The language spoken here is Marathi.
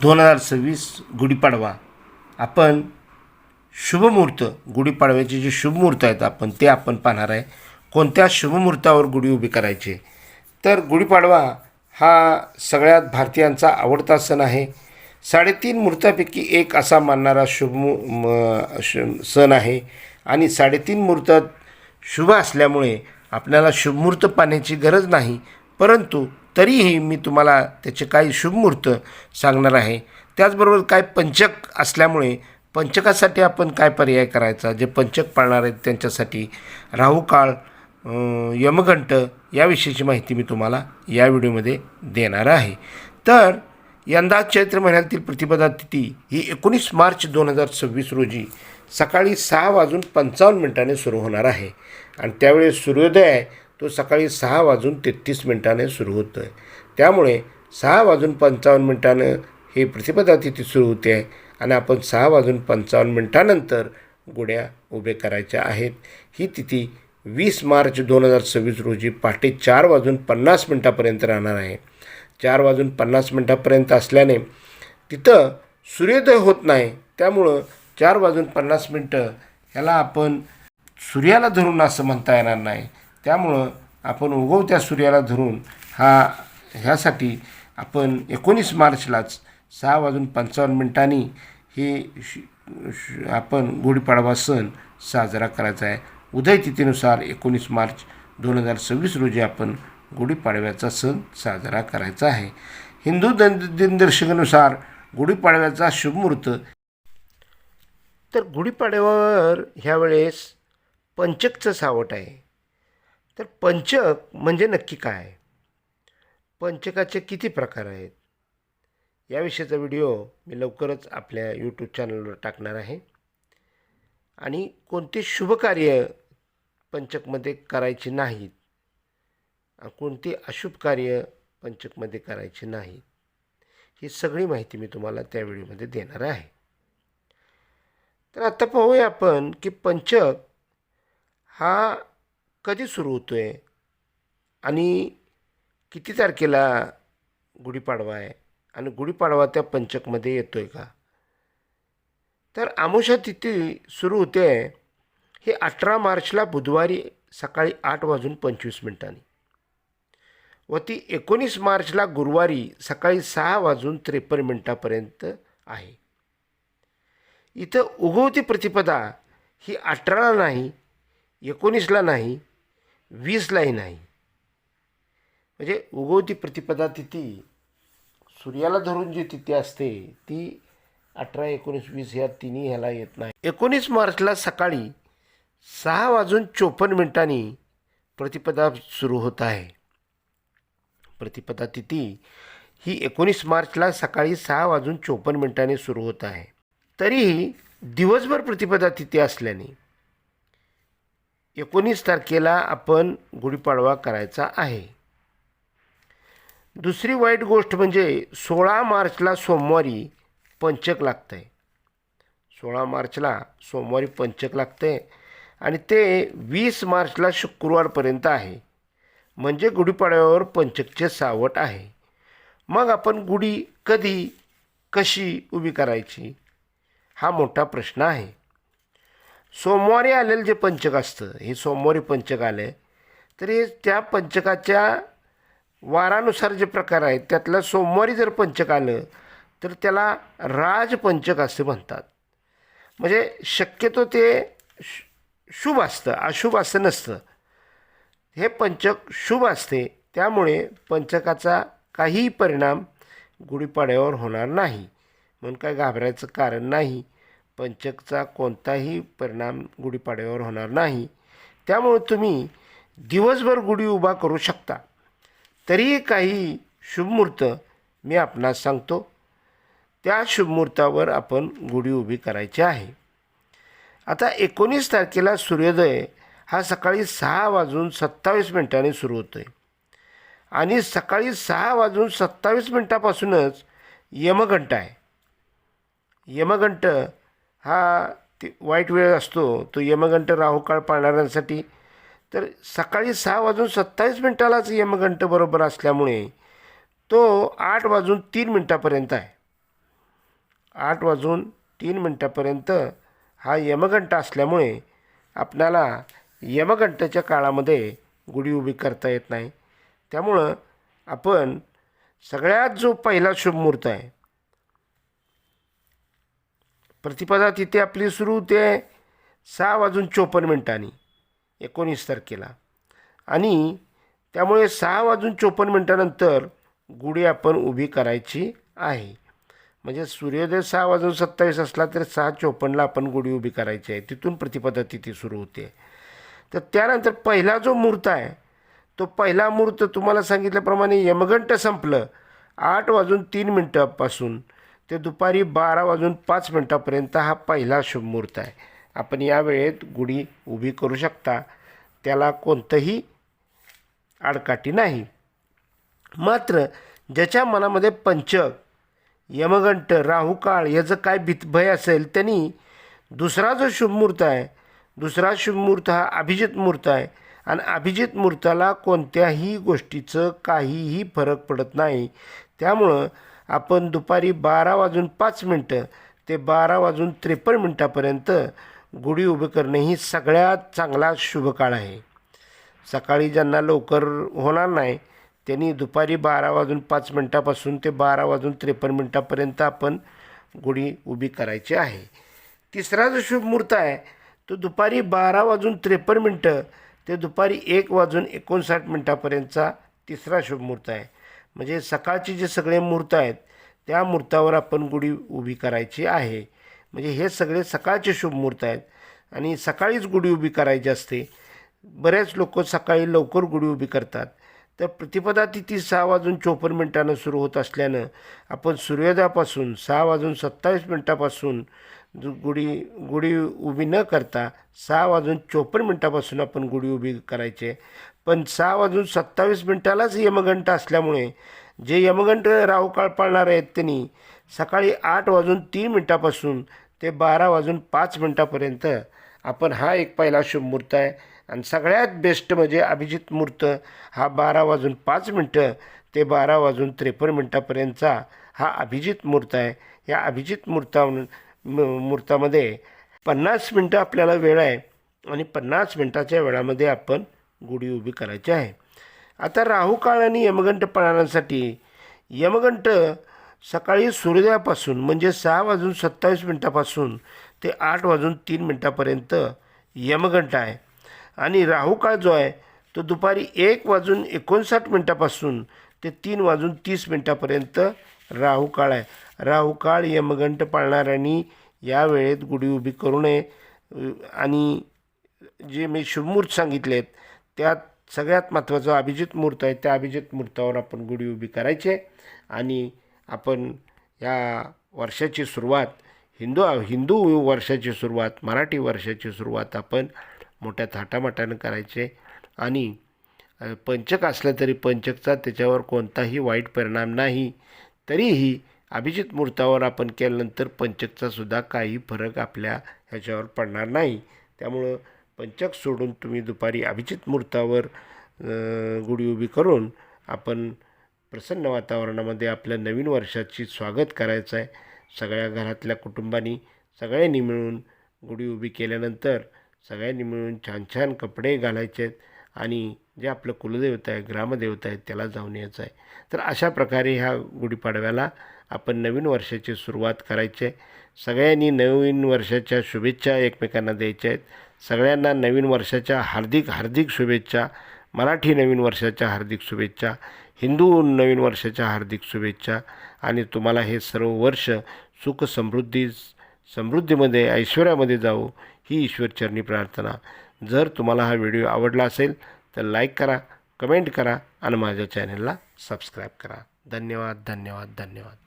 2026 गुढीपाडवा आपण शुभमुहूर्त गुढीपाडव्याचे जे शुभमुहूर्त आहेत आपण पाहणार आहे. कोणत्या शुभमुहूर्तावर गुढी उभी करायची तर गुढीपाडवा हा सगळ्यात भारतीयांचा आवडता सण आहे. 3.5 मुहूर्तापैकी एक असा मानणारा सण आहे आणि 3.5 मुहूर्तात शुभ असल्यामुळे आपल्याला शुभमुहूर्त पाहण्याची गरज नाही, परंतु तरीही मी तुम्हाला त्याचे काही शुभमुहूर्त सांगणार आहे. त्याचबरोबर काय पंचक असल्यामुळे पंचकासाठी आपण काय पर्याय करायचा, जे पंचक पाळणार आहेत त्यांच्यासाठी राहुकाळ, यमघंट याविषयीची माहिती मी तुम्हाला या व्हिडिओमध्ये देणार आहे. तर यंदा चैत्र महिन्यातील प्रतिपदा तिथी ही 19 मार्च 2026 रोजी सकाळी 6:55 सुरू होणार आहे आणि त्यावेळी सूर्योदय आहे तो सकाळी 6:33 सुरू होतो आहे. त्यामुळे 6:55 हे प्रतिपदा तिथी सुरू होते आहे आणि आपण 6:55 गुढ्या उभे करायच्या आहेत. ही तिथी 20 मार्च 2026 रोजी पहाटे 4:50 राहणार आहे. 4:50 असल्याने तिथं सूर्योदय होत नाही, त्यामुळं 4:50 ह्याला आपण सूर्याला धरून असं म्हणता येणार नाही. त्यामुळं आपण उगवत्या सूर्याला धरून ह्यासाठी आपण 19 मार्चलाच 6:55 हे आपण गुढीपाडवा सण साजरा करायचा आहे. उदय तिथीनुसार 19 मार्च 2026 रोजी आपण गुढीपाडव्याचा सण साजरा करायचा आहे. हिंदू दिनदर्शिकेनुसार गुढीपाडव्याचा शुभमुहूर्त तर गुढीपाडव्यावर ह्यावेळेस पंचकचं सावट आहे. तर पंचक म्हणजे नक्की काय, पंचकाचे किती प्रकार आहेत याविषयीचा व्हिडिओ मी लवकरच आपल्या यूट्यूब चॅनलवर टाकणार आहे. आणि कोणती शुभकार्य पंचकमध्ये करायची नाहीत, कोणती अशुभ कार्य पंचकमध्ये करायची नाहीत, ही सगळी माहिती मी तुम्हाला त्या व्हिडिओमध्ये देणार आहे. तर आता पाहूया आपण की पंचक हा कधी सुरू होतो आहे आणि किती तारखेला गुढीपाडवा आहे आणि गुढीपाडवा त्या पंचकमध्ये येतो आहे का. तर अमावस्या तिथी सुरू होते हे 18 मार्चला बुधवारी सकाळी 8:25 व ती 19 मार्चला गुरुवारी सकाळी 6:53 आहे. इथं उगवती प्रतिपदा ही 18ला नाही, 19ला नाही, 20लाही नाही. म्हणजे उगवती प्रतिपदा तिथी सूर्याला धरून जी तिथी असते ती 18, 19, 20 ह्या तिन्ही ह्याला येत नाही. 19 मार्चला सकाळी 6:54 प्रतिपदा सुरू होत आहे. प्रतिपदा तिथी ही 19 मार्चला सकाळी 6:54 सुरू होत आहे. तरीही दिवसभर प्रतिपदा तिथी असल्याने 19 तारखेला आपण गुढीपाडवा करायचा आहे. दुसरी वाईट गोष्ट म्हणजे 16 मार्चला सोमवारी पंचक लागतं आहे. 16 मार्चला सोमवारी पंचक लागतं आहे आणि ते 20 मार्चला शुक्रवारपर्यंत आहे. म्हणजे गुढीपाडव्यावर पंचकचे सावट आहे. मग आपण गुढी कधी कशी उभी करायची हा मोठा प्रश्न आहे. सोमवारी आलेलं जे पंचक असतं, हे सोमवारी पंचक आले तर हे त्या पंचकाच्या वारानुसार जे प्रकार आहेत त्यातलं सोमवारी जर पंचक आलं तर त्याला राजपंचक असे म्हणतात. म्हणजे शक्यतो ते शुभ असतं, अशुभ असं नसतं. हे पंचक शुभ असते, त्यामुळे पंचकाचा काहीही परिणाम गुढीपाडव्यावर होणार नाही, म्हणून काय घाबरायचं कारण नाही. पंचकचा कोणताही परिणाम गुढीपाडव्यावर होणार नाही. त्यामुळे तुम्ही दिवसभर गुढी उभा करू शकता. तरीही काही शुभमुहूर्त मी आपणास सांगतो. त्या शुभमुहूर्तावर आपण गुढी उभी करायची आहे. आता 19 तारखेला सूर्योदय हा सकाळी 6:27 सुरू होतो आहे आणि सकाळी 6:27 यमघंट आहे. यमघंट हा वाईट वेळ असतो, तो यमघंट राहुकाळ पाळणाऱ्यांसाठी. तर सकाळी 6:27 यमघंट बरोबर असल्यामुळे तो 8:03 आहे. 8:03 हा यमघंटा असल्यामुळे आपल्याला यमघंटाच्या काळामध्ये गुढी उभी करता येत नाही. त्यामुळं आपण सगळ्यात जो पहिला शुभमुहूर्त आहे, प्रतिपदा तिथे आपली सुरू होते 6:54 19 तारखेला आणि त्यामुळे 6:54 गुढी आपण उभी करायची आहे. म्हणजे सूर्योदय 6:27 असला तर 6:54 आपण गुढी उभी करायची आहे. तिथून प्रतिपदा तिथी सुरू होते. तर त्यानंतर पहिला जो मुहूर्त आहे तो पहिला मुहूर्त तुम्हाला सांगितल्याप्रमाणे यमघंट संपलं 8:03 ते दुपारी 12:05 हा पहिला शुभमुहूर्त आहे. आपण या वेळेत गुढी उभी करू शकता, त्याला कोणतंही आडकाठी नाही. मात्र ज्याच्या मनामध्ये पंचक, यमघंट, राहुकाळ याचं काय भय असेल त्यांनी दुसरा जो शुभमुहूर्त आहे, दुसरा शुभमुहूर्त हा अभिजित मुहूर्त आहे आणि अभिजित मुहूर्ताला कोणत्याही गोष्टीचं काहीही फरक पडत नाही. त्यामुळं आपण दुपारी 12:05 ते 12:53 गुढी उभी करणे ही सगळ्यात चांगला शुभ काळ आहे. सकाळी ज्यांना लवकर होणार नाही त्यांनी दुपारी 12:05 ते 12:53 आपण गुढी उभी करायची आहे. तिसरा जो शुभ मुहूर्त आहे तो दुपारी 12:53 ते दुपारी 1:59 तिसरा शुभ मुहूर्त आहे. म्हणजे सकाळचे जे सगळे मुहूर्त आहेत त्या मुहूर्तावर आपण गुढी उभी करायची आहे. म्हणजे हे सगळे सकाळचे शुभ मुहूर्त आहेत आणि सकाळीच गुढी उभी करायची असते. बरेच लोक सकाळी लवकर गुढी उभी करतात. तर प्रतिपदा तिथी 6:54 सुरू होत असल्यानं आपण सूर्योदयापासून 6:27 गुढी उभी न करता 6:54 आपण गुढी उभी करायचे. पण 6:27 यमघंट असल्यामुळे जे यमघंट राहुकाळ पाळणार आहेत त्यांनी सकाळी 8:03 ते 12:05 आपण हा एक पहिला शुभ मुहूर्त आहे. आणि सगळ्यात बेस्ट म्हणजे अभिजित मुहूर्त हा 12:05 ते 12:53 हा अभिजित मुहूर्त आहे. या अभिजित मुहूर्तामध्ये 50 मिनटं आपल्याला वेळ आहे आणि 50 मिनटाच्या वेळामध्ये आपण गुढी उभी करायची आहे. आता राहुकाळ आणि यमघंट पाळण्यासाठी यमघंट सकाळी सूर्योदयापासून म्हणजे 6:27 ते 8:03 यमघंट आहे आणि राहुकाळ जो आहे तो दुपारी 1:59 ते 3:30 राहुकाळ आहे. राहुकाळ यमघंट पाळणाऱ्यांनी या वेळेत गुढी उभी करू नये. आणि जे मी शुभमुहूर्त सांगितलेत त्यात सगळ्यात महत्त्वाचं अभिजित मुहूर्त आहे. त्या अभिजित मुहूर्तावर आपण गुढी उभी करायची आणि आपण या वर्षाची सुरुवात हिंदू वर्षाची सुरुवात, मराठी वर्षाची सुरुवात आपण मोठ्या थाटामाटानं करायचे. आणि पंचक असलं तरी पंचकचा त्याच्यावर कोणताही वाईट परिणाम नाही. तरीही अभिजित मुहूर्तावर आपण केल्यानंतर पंचकचा सुद्धा काही फरक आपल्या ह्याच्यावर पडणार नाही. त्यामुळं पंचक सोडून तुम्ही दुपारी अभिजित मुहूर्तावर गुढी उभी करून आपण प्रसन्न वातावरणामध्ये आपल्या नवीन वर्षाची स्वागत करायचं आहे. सगळ्या घरातल्या कुटुंबांनी सगळ्यांनी मिळून गुढी उभी केल्यानंतर सगळ्यांनी मिळून छान छान कपडे घालायचे आहेत आणि जे आपलं कुलदेवता आहे, ग्रामदेवता आहे त्याला जाऊन यायचं आहे. तर अशा प्रकारे ह्या गुढीपाडव्याला आपण नवीन वर्षाची सुरुवात करायची आहे. सगळ्यांनी नवीन वर्षाच्या शुभेच्छा एकमेकांना द्यायच्या आहेत. सगळ्यांना नवीन वर्षाच्या हार्दिक हार्दिक शुभेच्छा. मराठी नवीन वर्षाच्या हार्दिक शुभेच्छा, हिंदू नवीन वर्षाच्या हार्दिक शुभेच्छा. आणि तुम्हाला हे सर्व वर्ष सुख समृद्धीमध्ये ऐश्वर्यामध्ये जावो ही ईश्वरचरणी प्रार्थना. जर तुम्हाला हा व्हिडिओ आवडला असेल तर लाईक करा, कमेंट करा आणि माझ्या चॅनलला सबस्क्राईब करा. धन्यवाद धन्यवाद धन्यवाद.